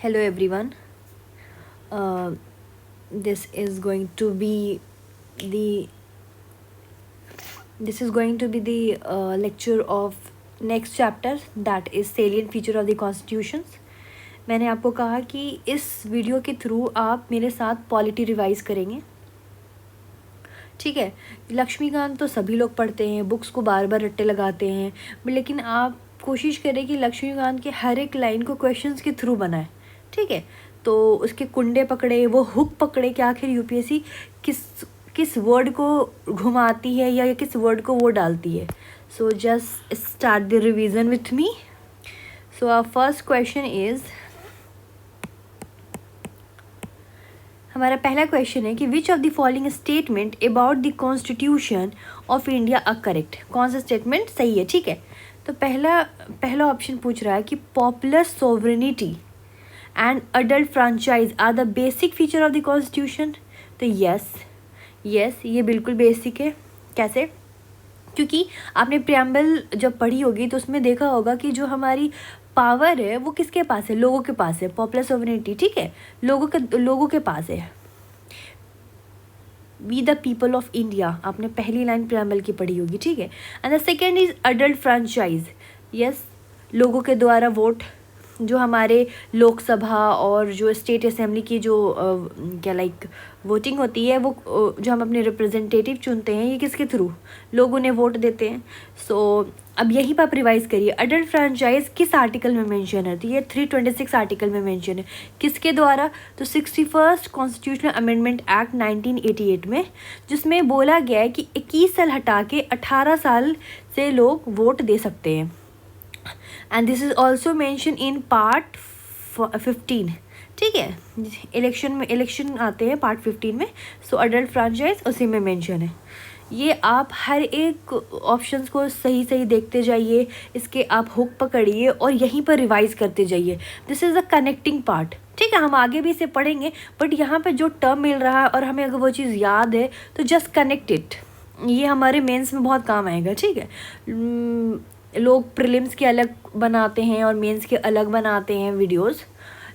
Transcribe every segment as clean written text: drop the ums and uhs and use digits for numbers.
Hello everyone. Uh, this is going to be the lecture of next chapter, that is salient feature of the constitutions. मैंने आपको कहा कि इस video के through आप मेरे साथ पॉलिटी रिवाइज करेंगे, ठीक है। लक्ष्मीकांत तो सभी लोग पढ़ते हैं, बुक्स को बार बार रट्टे लगाते हैं, लेकिन आप कोशिश करें कि लक्ष्मीकांत के हर एक लाइन को क्वेश्चंस के थ्रू बनाए, ठीक है। तो उसके कुंडे पकड़े, वो हुक पकड़े कि आखिर यूपीएससी किस वर्ड को घुमाती है या किस वर्ड को वो डालती है। So just start the revision with me. So our first question is, हमारा पहला क्वेश्चन है कि which of the following statement about the constitution of India are correct. कौन सा स्टेटमेंट सही है, ठीक है। तो पहला ऑप्शन पूछ रहा है कि popular sovereignty and adult franchise are the basic feature of the constitution. तो यस, ये बिल्कुल बेसिक है। कैसे? क्योंकि आपने प्रियम्बल जब पढ़ी होगी तो उसमें देखा होगा कि जो हमारी पावर है वो किसके पास है? लोगों के पास है। पॉपुलर सोवरेनिटी, ठीक है, लोगों के पास है। We the people of India, आपने पहली लाइन प्रियम्बल की पढ़ी होगी, ठीक है। And the second is adult franchise. Yes, लोगों के द्वारा वोट, जो हमारे लोकसभा और जो स्टेट असेंबली की जो वोटिंग होती है, वो जो हम अपने रिप्रेजेंटेटिव चुनते हैं, ये किसके थ्रू? लोग उन्हें वोट देते हैं। सो अब यहीं पर आप रिवाइज करिए, अडल्ट फ्रेंचाइज किस आर्टिकल में मेंशन है? तो ये 326 आर्टिकल में मेंशन है। किसके द्वारा? तो 61st कॉन्स्टिट्यूशनल अमेंडमेंट एक्ट 1988 में, जिसमें बोला गया है कि 21 साल हटा के 18 साल से लोग वोट दे सकते हैं। And this is also mention in part 15, ठीक है। इलेक्शन आते हैं पार्ट 15 में। सो अडल्ट फ्रेंचाइज उसी में मेंशन है। ये आप हर एक ऑप्शंस को सही देखते जाइए, इसके आप हुक पकड़िए और यहीं पर रिवाइज करते जाइए। This is a connecting part, ठीक है। हम आगे भी इसे पढ़ेंगे, बट यहाँ पे जो टर्म मिल रहा है और हमें अगर वो चीज़ याद है तो जस्ट कनेक्ट इट। ये हमारे मेंस में बहुत काम आएगा, ठीक है। लोग प्रीलिम्स के अलग बनाते हैं और मेंस के अलग बनाते हैं वीडियोस,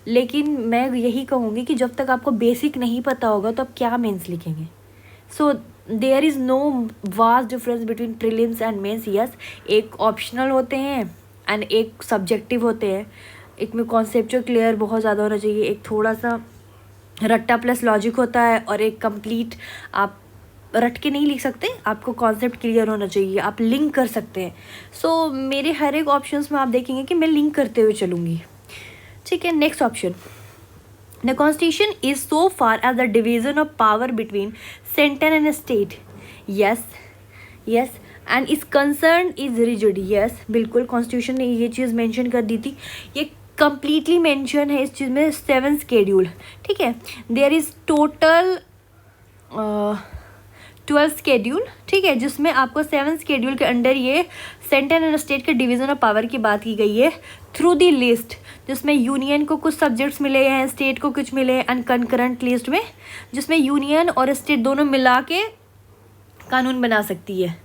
लेकिन मैं यही कहूँगी कि जब तक आपको बेसिक नहीं पता होगा तो आप क्या मेंस लिखेंगे। So there is no vast difference between prelims and mains. Yes, एक ऑप्शनल होते हैं एंड एक सब्जेक्टिव होते हैं। एक में कॉन्सेप्चुअल क्लियर बहुत ज़्यादा होना चाहिए, एक थोड़ा सा रट्टा प्लस लॉजिक होता है, और एक कंप्लीट आप रट के नहीं लिख सकते, आपको कॉन्सेप्ट क्लियर होना चाहिए, आप लिंक कर सकते हैं। सो मेरे हर एक ऑप्शंस में आप देखेंगे कि मैं लिंक करते हुए चलूँगी, ठीक है। Next option, the constitution is so far as the division of power between centre and state. Yes, and is concern is rigid. Yes, बिल्कुल, कॉन्स्टिट्यूशन ने ये चीज़ मेंशन कर दी थी। ये कंप्लीटली मेंशन है इस चीज़ में 7 स्केड्यूल, ठीक है। देयर इज़ टोटल 12 स्केड्यूल, ठीक है, जिसमें आपको 7 स्केड्यूल के अंडर ये सेंटर एंड स्टेट के डिवीजन ऑफ पावर की बात की गई है थ्रू दी लिस्ट, जिसमें यूनियन को कुछ सब्जेक्ट्स मिले हैं, स्टेट को कुछ मिले हैं, एंड कंकरेंट लिस्ट में जिसमें यूनियन और स्टेट दोनों मिला के कानून बना सकती है।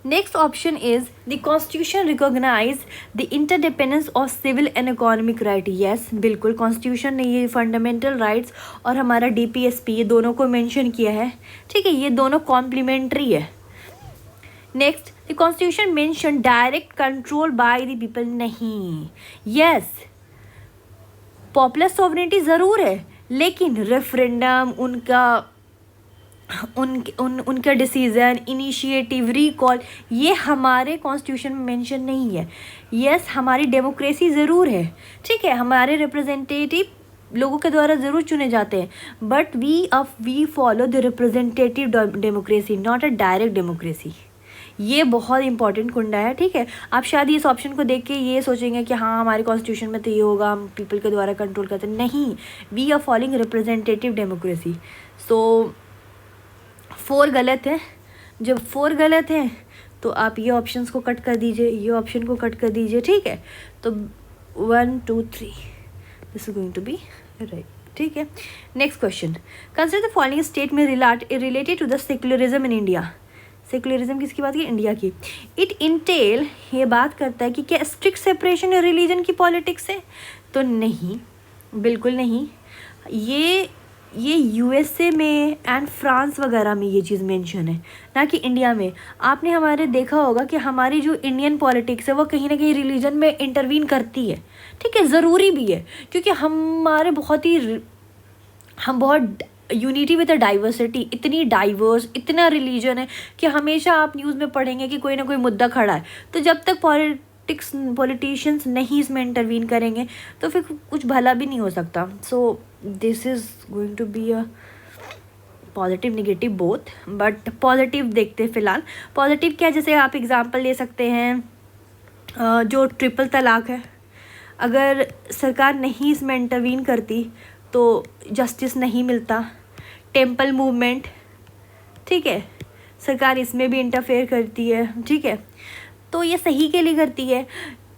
Next option is the constitution recognize the interdependence of civil and economic right. Yes, बिल्कुल, constitution ने ये fundamental rights और हमारा DPSP ये दोनों को mention किया है, ठीक है। ये दोनों complementary है। Next, the constitution mention direct control by the people. नहीं, yes, popular sovereignty ज़रूर है, लेकिन रेफरेंडम, उनका डिसीजन, इनिशिएटिव, रिकॉल, ये हमारे कॉन्स्टिट्यूशन में मेंशन नहीं है। यस, हमारी डेमोक्रेसी ज़रूर है, ठीक है, हमारे रिप्रेजेंटेटिव लोगों के द्वारा ज़रूर चुने जाते हैं, but we follow the representative democracy, not a direct democracy. ये बहुत इंपॉर्टेंट कुंडा है, ठीक है। आप शायद इस ऑप्शन को देख के ये सोचेंगे कि हाँ, हमारे कॉन्स्टिट्यूशन में तो ये होगा, हम पीपल के द्वारा कंट्रोल करते हैं। नहीं, we are following representative democracy. So 4 गलत है। जब 4 गलत है तो आप ये ऑप्शंस को कट कर दीजिए, ये ऑप्शन को कट कर दीजिए, ठीक है। तो 1 2 3 this is going to be right, ठीक है। Next question, consider the following statement related to the secularism in India. Secularism किसकी बात की? इंडिया की। इट इंटेल, ये बात करता है कि क्या स्ट्रिक्ट सेपरेशन है रिलीजन की पॉलिटिक्स से? तो नहीं, बिल्कुल नहीं। ये यूएसए में एंड फ्रांस वगैरह में ये चीज़ मेंशन है, ना कि इंडिया में। आपने हमारे देखा होगा कि हमारी जो इंडियन पॉलिटिक्स है वो कहीं ना कहीं रिलीजन में इंटरवीन करती है, ठीक है, ज़रूरी भी है, क्योंकि हम बहुत यूनिटी विद अ डाइवर्सिटी, इतनी डाइवर्स, इतना रिलीजन है कि हमेशा आप न्यूज़ में पढ़ेंगे कि कोई ना कोई मुद्दा खड़ा है। तो जब तक पॉलिटिशियंस नहीं इसमें इंटरवीन करेंगे तो फिर कुछ भला भी नहीं हो सकता। So this is going to be a positive negative both, but positive देखते हैं फिलहाल। पॉजिटिव क्या, जैसे आप एग्जांपल ले सकते हैं जो ट्रिपल तलाक है, अगर सरकार नहीं इसमें इंटरवीन करती तो जस्टिस नहीं मिलता। टेम्पल मूवमेंट, ठीक है, सरकार इसमें भी इंटरफेयर करती है, ठीक है, तो ये सही के लिए करती है।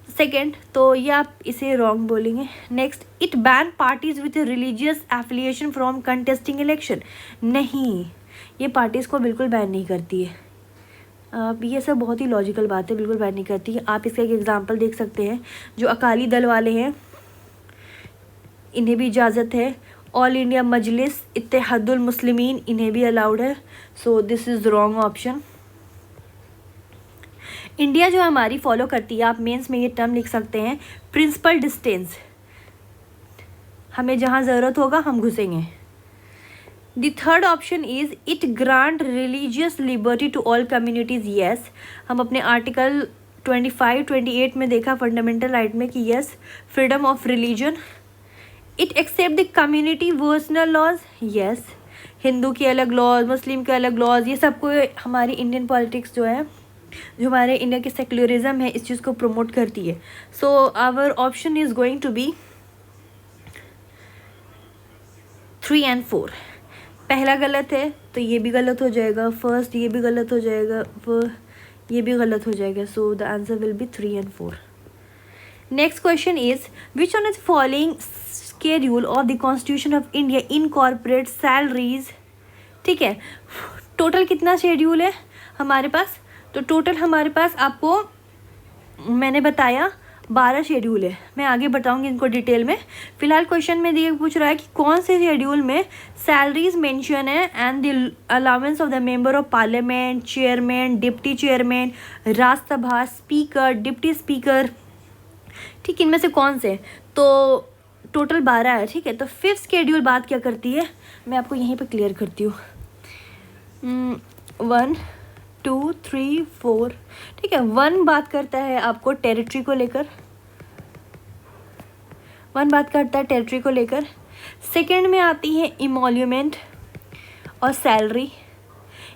सेकंड, तो ये आप इसे रॉन्ग बोलेंगे। Next, it ban parties with religious affiliation from contesting election. नहीं, ये पार्टीज़ को बिल्कुल बैन नहीं करती है। अब ये सब बहुत ही लॉजिकल बात है, बिल्कुल बैन नहीं करती है। आप इसका एक एग्जांपल देख सकते हैं, जो अकाली दल वाले हैं इन्हें भी इजाज़त है। ऑल इंडिया मजलिस इत्तेहादुल मुस्लिमीन, इन्हें भी अलाउड है। So this is wrong option. India जो हमारी फॉलो करती है, आप मेंस में ये टर्म लिख सकते हैं, प्रिंसिपल डिस्टेंस। हमें जहाँ ज़रूरत होगा हम घुसेंगे। The third option is it grant religious liberty to all communities. Yes, हम अपने आर्टिकल 25, 28 में देखा फंडामेंटल राइट में कि yes, freedom of religion. It except the community personal laws. Yes, Hindu के अलग लॉज, मुस्लिम के अलग लॉज, ये सबको हमारी इंडियन पॉलिटिक्स जो है, जो हमारे इंडिया की सेक्युलरिज्म है, इस चीज़ को प्रमोट करती है। So our option is going to be 3 and 4। पहला गलत है तो ये भी गलत हो जाएगा, फर्स्ट ये भी गलत हो जाएगा, ये भी गलत हो जाएगा। सो the answer will B 3 and 4। Next question is which one is following schedule of the constitution of India incorporate salaries. ठीक है, टोटल कितना शेड्यूल है हमारे पास? तो टोटल हमारे पास, आपको मैंने बताया 12 शेड्यूल है। मैं आगे बताऊंगी इनको डिटेल में। फिलहाल क्वेश्चन में दिए पूछ रहा है कि कौन से शेड्यूल में सैलरीज मेंशन है and the allowance of the member of parliament, chairman, deputy chairman, Rajya Sabha speaker, deputy speaker, ठीक, इनमें से कौन से? तो टोटल 12 है। ठीक है, तो फिफ्थ शेड्यूल बात क्या करती है, मैं आपको यहीं पे क्लियर करती हूँ। 1 2 3 4, ठीक है। 1 बात करता है आपको टेरिटरी को लेकर, 1 बात करता है टेरिटरी को लेकर। सेकंड में आती है इमोल्यूमेंट और सैलरी।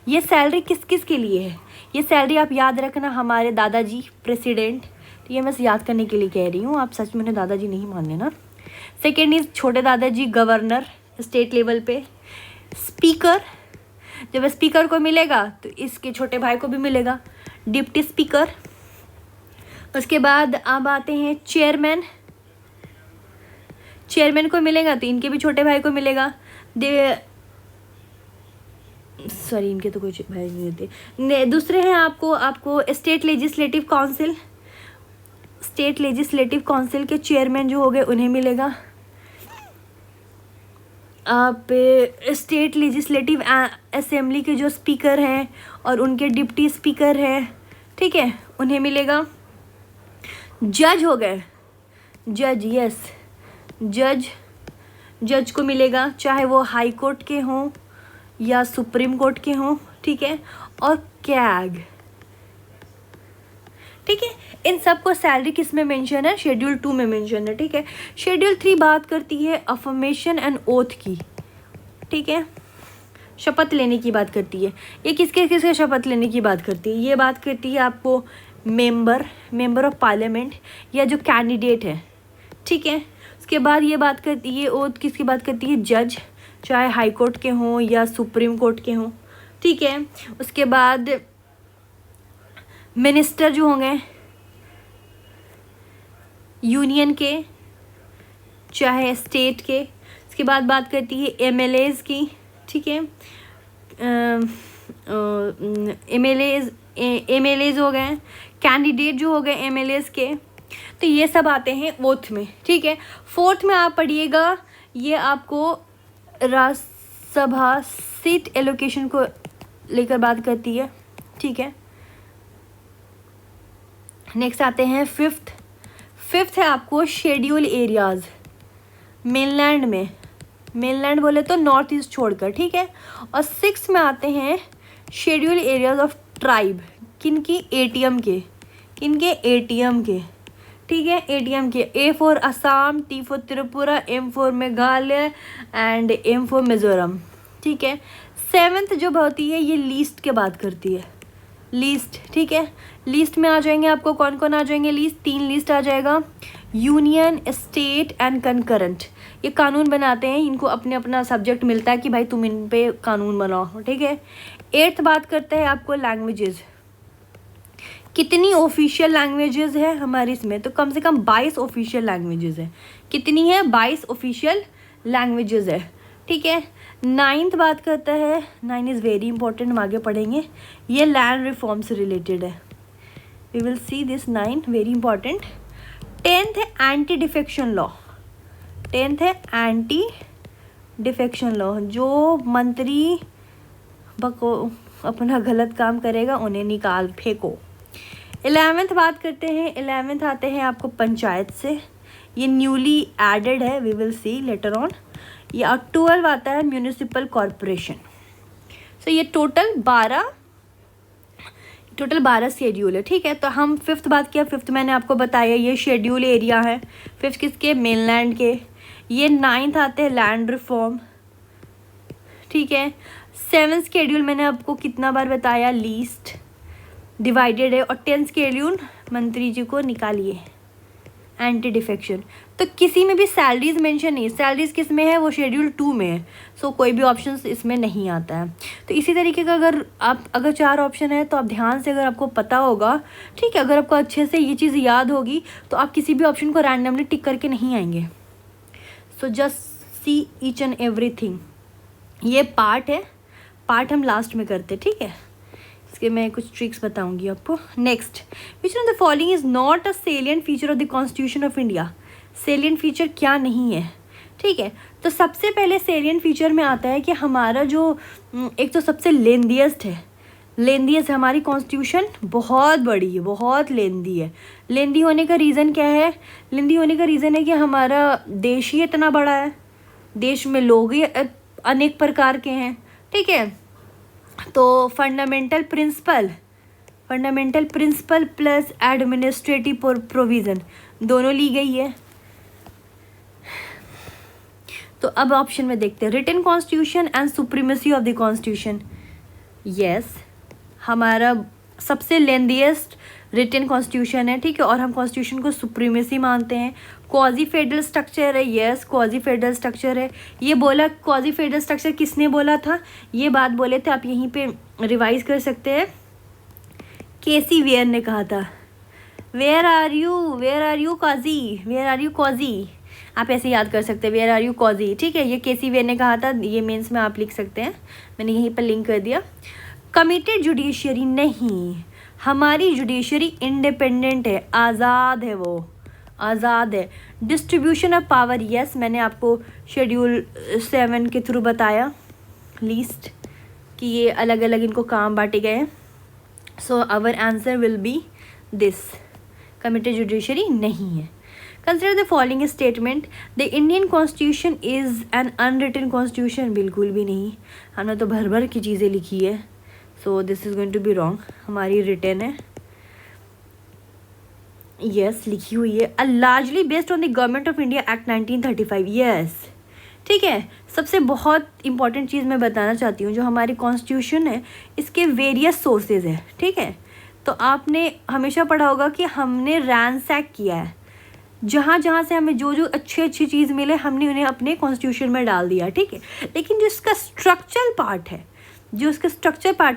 ये सैलरी किस किस के लिए है? ये सैलरी आप याद रखना, हमारे दादाजी प्रेसिडेंट, ये मैं याद करने के लिए कह रही हूँ, आप सच में दादाजी नहीं मान लेना। सेकेंड इज छोटे दादाजी गवर्नर स्टेट लेवल पे। स्पीकर, जब स्पीकर को मिलेगा तो इसके छोटे भाई को भी मिलेगा, डिप्टी स्पीकर। उसके बाद अब आते हैं चेयरमैन, चेयरमैन को मिलेगा तो इनके भी छोटे भाई को मिलेगा। सॉरी, इनके तो कोई भाई नहीं होते। दूसरे हैं आपको state legislative council, state legislative council के चेयरमैन जो हो गए उन्हें मिलेगा। आप स्टेट लेजिस्लेटिव असेंबली के जो स्पीकर हैं और उनके डिप्टी स्पीकर हैं, ठीक है, उन्हें मिलेगा। जज हो गए, जज, यस, जज को मिलेगा, चाहे वो हाई कोर्ट के हों या सुप्रीम कोर्ट के हों, ठीक है। और कैग, ठीक है, इन सब को सैलरी किस में मेंशन है? शेड्यूल 2 में मेंशन है, ठीक है। शेड्यूल 3 बात करती है अफर्मेशन एंड ओथ की, ठीक है, शपथ लेने की बात करती है। ये किसके शपथ लेने की बात करती है? ये बात करती है आपको मेंबर ऑफ पार्लियामेंट या जो कैंडिडेट है, ठीक है। उसके बाद ये बात करती है, ओथ किसकी बात करती है? जज, चाहे हाई कोर्ट के हों या सुप्रीम कोर्ट के हों, ठीक है। उसके बाद मिनिस्टर जो होंगे यूनियन के चाहे स्टेट के। उसके बाद बात करती है एमएलएज की, ठीक है, एमएलएज हो गए, कैंडिडेट जो हो गए एमएलएज के, तो ये सब आते हैं ओथ में, ठीक है। फोर्थ में आप पढ़िएगा, ये आपको राज्यसभा सीट एलोकेशन को लेकर बात करती है, ठीक है। नेक्स्ट आते हैं फिफ्थ है आपको शेड्यूल एरियाज, मेनलैंड में, मेनलैंड बोले तो नॉर्थ ईस्ट छोड़कर, ठीक है। और सिक्स में आते हैं शेड्यूल एरियाज ऑफ ट्राइब, किनकी, एटीएम के, किनके, एटीएम के, ठीक है, एटीएम के। A for Assam, T for Tripura, M for Meghalaya and M for Mizoram, ठीक है। सेवेंथ जो होती है ये लीस्ट के बात करती है, लीस्ट, ठीक है। लिस्ट में आ जाएंगे आपको कौन कौन आ जाएंगे, लिस्ट, 3 लिस्ट आ जाएगा, यूनियन, स्टेट एंड कंकरेंट। ये कानून बनाते हैं, इनको अपने अपना सब्जेक्ट मिलता है कि भाई तुम इन पे कानून बनाओ, ठीक है। 8th बात करते हैं आपको लैंग्वेजेस, कितनी ऑफिशियल लैंग्वेजेस है हमारी इसमें, तो कम से कम 22 ऑफिशियल लैंग्वेजेस है। कितनी है, 22 ऑफिशियल लैंग्वेजेस है, ठीक है। 9th बात करता है, 9 इज़ वेरी इंपॉर्टेंट, हम आगे पढ़ेंगे, ये लैंड रिफॉर्म से रिलेटेड है, we will see this 9 very important. 10th है एंटी डिफेक्शन लॉ, 10th है एंटी डिफेक्शन लॉ, जो मंत्री अपना गलत काम करेगा उन्हें निकाल फेंको। 11th बात करते हैं, 11th आते हैं आपको पंचायत से, ये न्यूली एडेड है, we will see later on. ये 12 आता है म्यूनिसिपल कॉरपोरेशन। सो ये टोटल 12 शेड्यूल है, ठीक है। तो हम 5th बात किया, 5th मैंने आपको बताया ये शेड्यूल एरिया है, 5th किसके, मेनलैंड के। ये 9th आते हैं लैंड रिफॉर्म, ठीक है। 7th शेड्यूल मैंने आपको कितना बार बताया, लीस्ट डिवाइडेड है। और 10th शेड्यूल मंत्री जी को निकालिए, एंटी डिफेक्शन। तो किसी में भी सैलरीज मेंशन नहीं, सैलरीज किस में है, वो शेड्यूल 2 में है, सो कोई भी ऑप्शन इसमें नहीं आता है। तो इसी तरीके का अगर 4 ऑप्शन है तो आप ध्यान से, अगर आपको पता होगा, ठीक है, अगर आपको अच्छे से ये चीज़ याद होगी तो आप किसी भी ऑप्शन को रैंडमली टिक करके नहीं आएंगे। So just see each and everything. ये पार्ट है, पार्ट हम लास्ट में करते, ठीक है। इसके मैं कुछ ट्रिक्स बताऊंगी आपको। Next, which of the following is not a salient feature of the constitution of India. Salient feature क्या नहीं है, ठीक है। तो सबसे पहले सेलिएंट फीचर में आता है कि हमारा जो एक तो सबसे लेंदीएस्ट है, लेंदीएस्ट हमारी कॉन्स्टिट्यूशन बहुत बड़ी है, बहुत लेंदी है। लेंदी होने का रीज़न क्या है, लेंदी होने का रीज़न है कि हमारा देश ही इतना बड़ा है, देश में लोग ही अनेक प्रकार के हैं, ठीक है। तो fundamental principle plus administrative provision दोनों ली गई है। तो अब ऑप्शन में देखते हैं, written constitution and supremacy of the constitution. Yes, हमारा सबसे लेंदीएस्ट रिटन कॉन्स्टिट्यूशन है, ठीक है, और हम कॉन्स्टिट्यूशन को सुप्रीमेसी मानते हैं। क्वाजी फेडरल स्ट्रक्चर है, यस क्वाजी फेडरल स्ट्रक्चर है। ये बोला क्वाजी फेडरल स्ट्रक्चर किसने बोला था, ये बात बोले थे, आप यहीं पे रिवाइज कर सकते हैं, केसी वेयर ने कहा था। वेयर आर यू क्वाजी, आप ऐसे याद कर सकते हैं, वेयर आर यू क्वाजी, ठीक है। ये केसी वेयर ने कहा था, ये मेंस में आप लिख सकते हैं, मैंने यहीं पर लिंक कर दिया। कमिटेड जुडिशरी नहीं, हमारी जुडिशरी इंडिपेंडेंट है, आज़ाद है, वो आज़ाद है। डिस्ट्रीब्यूशन ऑफ पावर, यस मैंने आपको शेड्यूल 7 के थ्रू बताया, लीस्ट, कि ये अलग अलग इनको काम बांटे गए हैं। So our answer will be this, committed judiciary नहीं है। Consider the following statement, the Indian constitution is an unwritten constitution, बिल्कुल भी नहीं, हमने तो भर भर की चीज़ें लिखी है, so this is going to be wrong. हमारी रिटन है, यस लिखी हुई है, largely based on the government of India act 1935, yes, ठीक है। सबसे बहुत इंपॉर्टेंट चीज़ मैं बताना चाहती हूँ, जो हमारी कॉन्स्टिट्यूशन है इसके वेरियस सोर्सेज है, ठीक है। तो आपने हमेशा पढ़ा होगा कि हमने रैंसैक किया है, जहाँ जहाँ से हमें जो जो अच्छी चीज़ मिले हमने उन्हें अपने कॉन्स्टिट्यूशन में डाल दिया, ठीक है। लेकिन जो इसका स्ट्रक्चरल पार्ट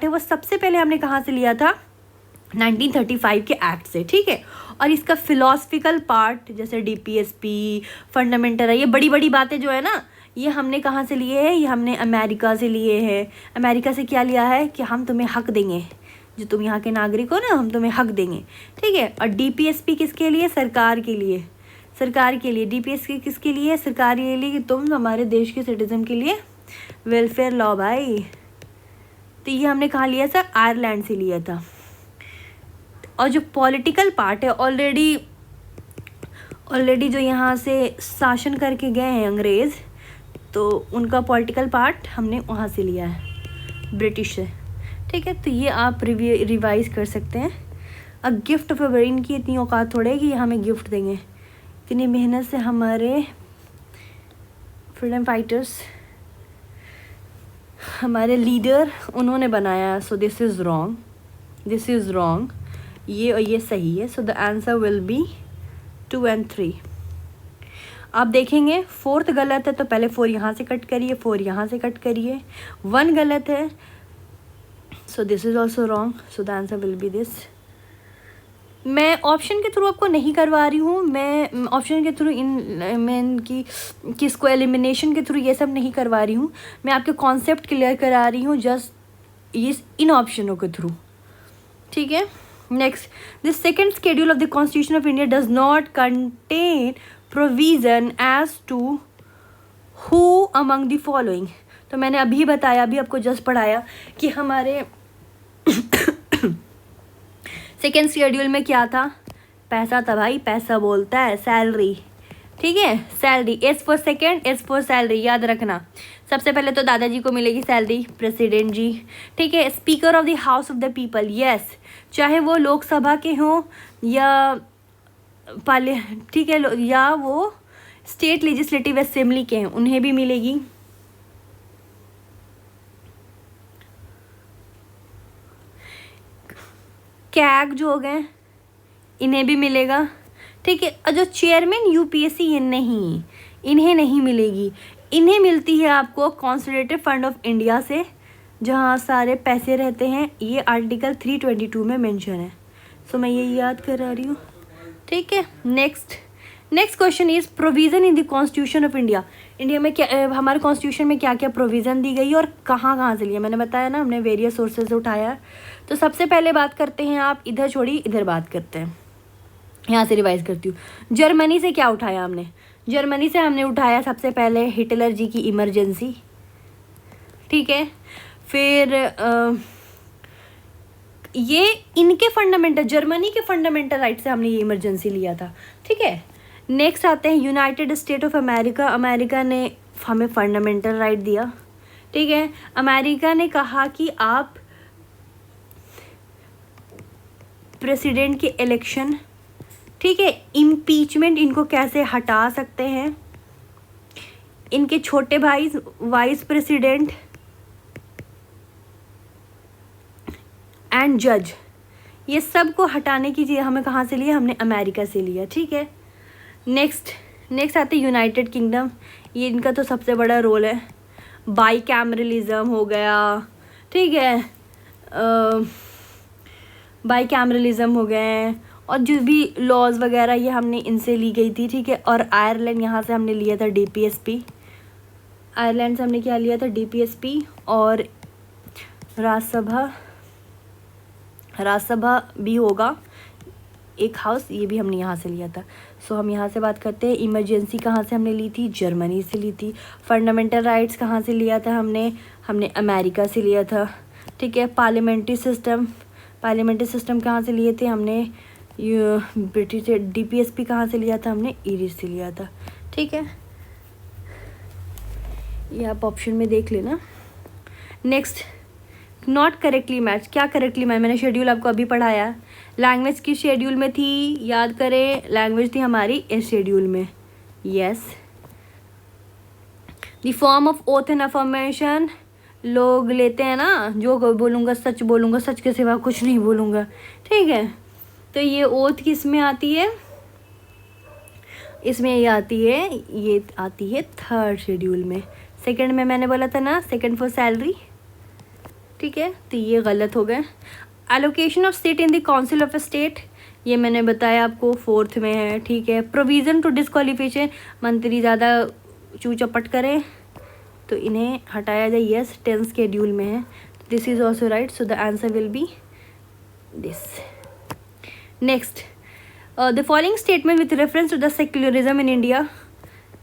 है, वो सबसे पहले हमने कहाँ से लिया था, 1935 के एक्ट से, ठीक है। और इसका फिलॉसफिकल पार्ट जैसे DPSP, फंडामेंटल है, ये बड़ी बड़ी बातें जो है ना, ये हमने कहाँ से लिए हैं? ये हमने अमेरिका से लिए हैं। अमेरिका से क्या लिया है कि हम तुम्हें हक देंगे, जो तुम यहाँ के नागरिक हो ना, हम तुम्हें हक देंगे, ठीक है। और DPSP किसके लिए? सरकार के लिए, सरकार के लिए। DPSP किसके लिए? सरकार के लिए, कि तुम हमारे देश के सिटीजन के लिए वेलफेयर लॉ भाई। तो ये हमने कहाँ लिया था? आयरलैंड से लिया था। और जो पॉलिटिकल पार्ट है, ऑलरेडी जो यहाँ से शासन करके गए हैं अंग्रेज़, तो उनका पॉलिटिकल पार्ट हमने वहाँ से लिया है, ब्रिटिश से, ठीक है। तो ये आप रिवाइज कर सकते हैं। अ गिफ्ट ऑफ अ इनकी इतनी औकात थोड़े है कि ये हमें गिफ्ट देंगे। इतनी मेहनत से हमारे फ्रीडम फाइटर्स, हमारे लीडर, उन्होंने बनाया। सो this is wrong, this is wrong, ये और ये सही है। सो the answer will B 2 and 3। आप देखेंगे 4th गलत है, तो पहले 4 यहाँ से कट करिए, 4 यहाँ से कट करिए। 1 गलत है, so this is also wrong, so the answer will be this. मैं ऑप्शन के थ्रू आपको नहीं करवा रही हूँ, मैं ऑप्शन के थ्रू मैं इनकी किसको एलिमिनेशन के थ्रू ये सब नहीं करवा रही हूँ। मैं आपके कॉन्सेप्ट क्लियर करा रही हूँ जस्ट ये इन ऑप्शनों के थ्रू, ठीक है। Next, the second schedule of the constitution of India does not contain provision as to who among the following. तो मैंने अभी बताया, अभी आपको जस्ट पढ़ाया कि हमारे सेकेंड शेड्यूल में क्या था? पैसा था भाई, पैसा बोलता है, सैलरी, ठीक है, salary. S for second, S for salary, याद रखना। सबसे पहले तो दादाजी को मिलेगी सैलरी, प्रेसिडेंट जी, ठीक है। Speaker of the house of the people, yes, चाहे वो लोकसभा के हों या ठीक है, या वो स्टेट लेजिस्लेटिव असेंबली के हैं, उन्हें भी मिलेगी। कैग जो हो गए, इन्हें भी मिलेगा, ठीक है। और जो चेयरमैन UPSC, ये नहीं, इन्हें नहीं मिलेगी। इन्हें मिलती है आपको कॉन्सोलिडेटेड फंड ऑफ इंडिया से, जहाँ सारे पैसे रहते हैं। ये आर्टिकल 322 में मेंशन है। सो मैं ये याद करा रही हूँ, ठीक है। Next question is provision in the constitution of India. India में क्या, हमारे कॉन्स्टिट्यूशन में क्या क्या प्रोविज़न दी गई और कहाँ से लिया? मैंने बताया ना, हमने वेरियस सोर्सेज से उठाया। तो सबसे पहले बात करते हैं, आप इधर छोड़िए, इधर बात करते हैं। यहाँ से रिवाइज करती हूँ। जर्मनी से क्या उठाया हमने? जर्मनी से हमने उठाया सबसे पहले हिटलर जी की इमरजेंसी, ठीक है। फिर ये इनके फंडामेंटल, जर्मनी के फंडामेंटल राइट से हमने ये इमरजेंसी लिया था, ठीक है। नेक्स्ट आते हैं United state of America. America ने हमें फंडामेंटल राइट दिया, ठीक है। अमेरिका ने कहा कि आप प्रेसिडेंट के इलेक्शन, ठीक है, इम्पीचमेंट, इनको कैसे हटा सकते हैं, इनके छोटे भाई वाइस प्रेसिडेंट एंड जज, ये सब को हटाने की चीज़ हमें कहाँ से लिया? हमने अमेरिका से लिया, ठीक है। नेक्स्ट आते यूनाइटेड किंगडम। ये इनका तो सबसे बड़ा रोल है। बाई कैमरलिज्म हो गया, ठीक है, बाई कैमरलिज्म हो गए, और जो भी लॉज वगैरह ये हमने इनसे ली गई थी, ठीक है। और आयरलैंड, यहाँ से हमने लिया था DPSP। आयरलैंड से हमने क्या लिया था? DPSP। और राज्यसभा भी होगा एक हाउस, ये भी हमने यहाँ से लिया था। सो हम यहाँ से बात करते हैं। इमरजेंसी कहाँ से हमने ली थी? जर्मनी से ली थी। फंडामेंटल राइट्स कहाँ से लिया था हमने अमेरिका से लिया था, ठीक है। पार्लियामेंट्री सिस्टम कहाँ से लिए थे? हमने ब्रिटिश से। DPSP कहाँ से लिया था? हमने ईरिश से लिया था, ठीक है। ये आप ऑप्शन में देख लेना। Next, not correctly match. क्या करेक्टली मैच? मैंने शेड्यूल आपको अभी पढ़ाया। लैंग्वेज किस शेड्यूल में थी? याद करें, लैंग्वेज थी हमारी इस शेड्यूल में, yes. The form of oath and affirmation, लोग लेते हैं ना, जो बोलूँगा सच बोलूँगा, सच के सिवा कुछ नहीं बोलूँगा, ठीक है। तो ये ओथ किस में आती है? इसमें ये आती है 3rd शेड्यूल में। सेकंड में मैंने बोला था ना, सेकंड फॉर सैलरी, ठीक है। तो ये गलत हो गए। Allocation of seat in the council of state, ये मैंने बताया आपको 4th में है, ठीक है। प्रोविज़न टू डिस्क्वालिफिकेशन, मंत्री ज़्यादा चू चपट करें तो इन्हें हटाया जाए। यस, 10th शेड्यूल में है। This is also right, so the answer will be this. Next, the following statement with reference to the secularism in India.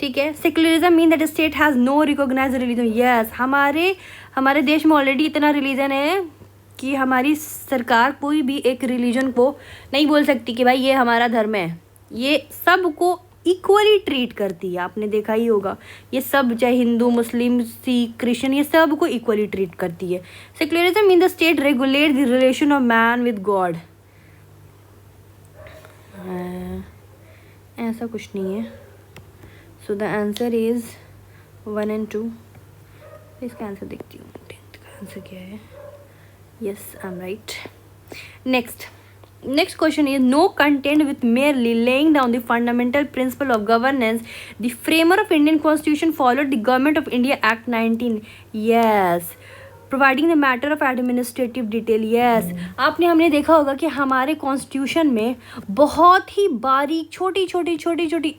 ठीक है, secularism mean that state has no recognised religion. Yes, हमारे देश में already इतना religion है कि हमारी सरकार कोई भी एक रिलीजन को नहीं बोल सकती कि भाई ये हमारा धर्म है। ये सबको इक्वली ट्रीट करती है, आपने देखा ही होगा। ये सब, चाहे हिंदू, मुस्लिम, सिख, क्रिश्चियन, ये सब को इक्वली ट्रीट करती है। Secularism mean the state regulate the relation of man with God. ऐसा कुछ नहीं है। सो द आंसर इज 1 and 2। इसका आंसर देखती हूँ, 10th का आंसर क्या है। Yes, I am right. Next question is, no content with merely laying down the fundamental principle of governance. The framer of Indian Constitution followed the Government of India Act 19. Yes. Providing the matter of administrative detail. Yes. हमने देखा होगा कि हमारे constitution में बहुत ही बारीक छोटी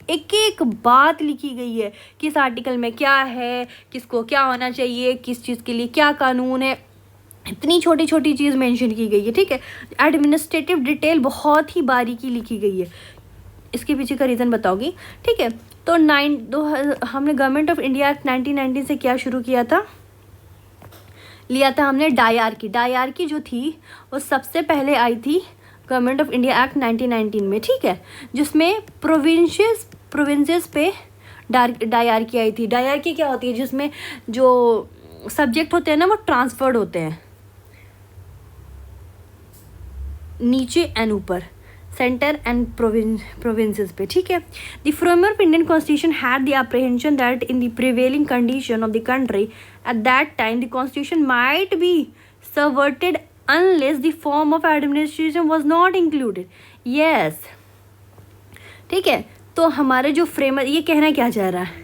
एक एक बात लिखी गई है कि इस आर्टिकल में क्या है, किसको क्या होना चाहिए, किस चीज़ के लिए क्या कानून है। इतनी छोटी चीज़ मेंशन की गई है। ठीक है, एडमिनिस्ट्रेटिव डिटेल बहुत ही बारीकी लिखी गई है। इसके पीछे का रीज़न बताओगी। ठीक है, तो हमने गवर्नमेंट ऑफ इंडिया एक्ट 1919 से क्या शुरू किया था, लिया था हमने डायरकी जो थी वो सबसे पहले आई थी गवर्नमेंट ऑफ इंडिया एक्ट 1919 में। ठीक है, जिसमें प्रोविंसेस पे डायरकी आई थी। डायरकी क्या होती है, जिसमें जो सब्जेक्ट होते हैं ना वो ट्रांसफर्ड होते हैं नीचे एंड ऊपर, सेंटर एंड प्रोविंसेस पे। ठीक है, the framer of Indian constitution had the apprehension that in the prevailing condition of the country at that time the constitution might be subverted unless the form of administration was not included. Yes, ठीक है, तो हमारे जो framer, ये कहना क्या चाह रहा है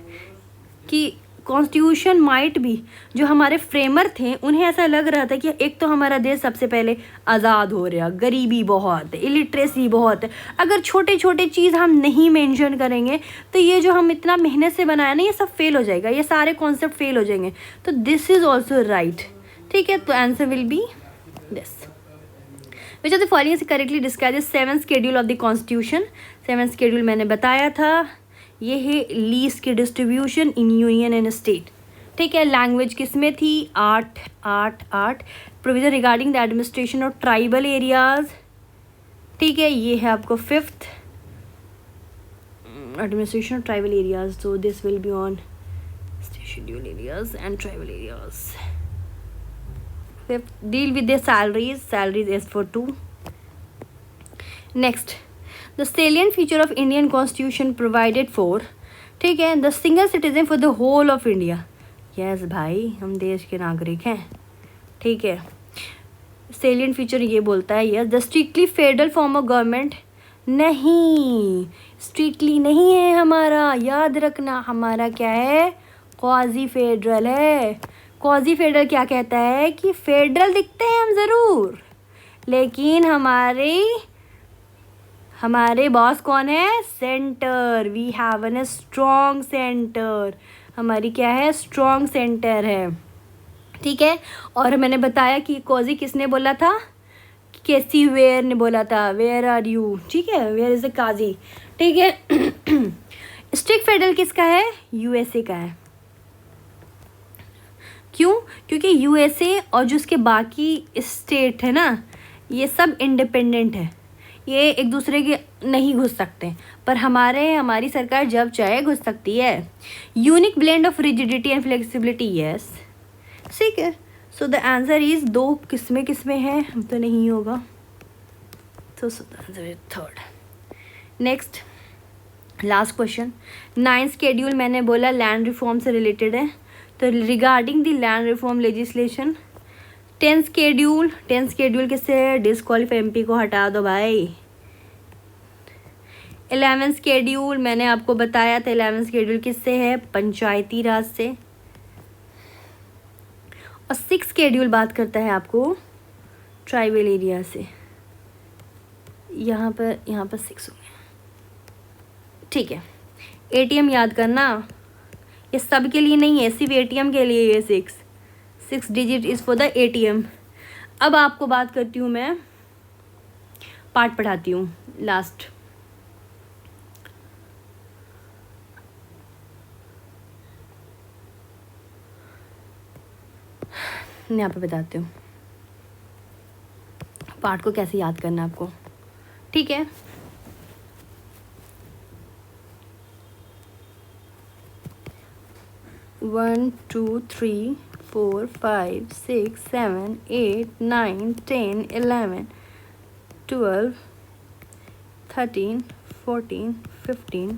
कि कॉन्स्टिट्यूशन माइट भी, जो हमारे फ्रेमर थे उन्हें ऐसा लग रहा था कि एक तो हमारा देश सबसे पहले आज़ाद हो रहा, गरीबी बहुत है, इलिटरेसी बहुत है, अगर छोटे चीज़ हम नहीं मेंशन करेंगे तो ये जो हम इतना मेहनत से बनाया ना ये सब फेल हो जाएगा, ये सारे कॉन्सेप्ट फेल हो जाएंगे। तो दिस इज़ ऑल्सो राइट। ठीक है, तो answer will be this. Which of the following is correctly describe the 7th schedule of the constitution. 7th schedule मैंने बताया था, ये है लीज की distribution in union and state. ठीक है, लैंग्वेज किस में थी, 8। Provision regarding the administration of tribal areas. ठीक है, ये है आपको 5th, administration of tribal areas. So this will be on schedule areas and tribal areas. 5th, deal with the salaries as for 2। Next, the salient feature of Indian Constitution provided for, ठीक है, the single citizen for the whole of India। yes भाई, हम देश के नागरिक हैं। ठीक है, salient feature ये बोलता है yes, the strictly federal form of government। नहीं, strictly नहीं है हमारा, याद रखना, हमारा क्या है, क्वाजी फेडरल है। क्वाजी फेडरल क्या कहता है कि फेडरल दिखते हैं हम ज़रूर, लेकिन हमारे बॉस कौन है, centre. We have an strong centre, हमारी क्या है, स्ट्रॉन्ग सेंटर है। ठीक है, और मैंने बताया कि कॉजी किसने बोला था, केसी वेयर ने बोला था, वेयर आर यू। ठीक है, वेयर इज द काजी। ठीक है, स्ट्रिक्ट फेडरल किसका है, यूएसए का है। क्यों, क्योंकि यूएसए और जो उसके बाकी स्टेट है ना, ये सब इंडिपेंडेंट है, ये एक दूसरे के नहीं घुस सकते, पर हमारी सरकार जब चाहे घुस सकती है। Unique blend of rigidity and flexibility. Yes, ठीक है, सो द आंसर इज 2 किस्में हैं, हम तो नहीं होगा, तो the answer is 3rd। Next, last question. 9th schedule मैंने बोला लैंड रिफॉर्म से रिलेटेड है, तो regarding the land reform legislation. 10th schedule किससे है, डिस्क्वालीफाई एमपी को हटा दो भाई। 11th शेड्यूल मैंने आपको बताया था, 11th शेड्यूल किससे है, पंचायती राज से। और 6th शेड्यूल बात करता है आपको ट्राइबल एरिया से। यहाँ पर 6 हो गया। ठीक है, एटीएम याद करना, ये सब के लिए नहीं है, सिर्फ एटीएम के लिए ये 6 digit is for the ATM. अब आपको बात करती हूँ मैं, पार्ट पढ़ाती हूँ लास्ट। मैं यहाँ पे बताती हूँ पार्ट को कैसे याद करना है आपको, ठीक है। One two three 4 5 6 7 8 9 10 11 12 13 14 15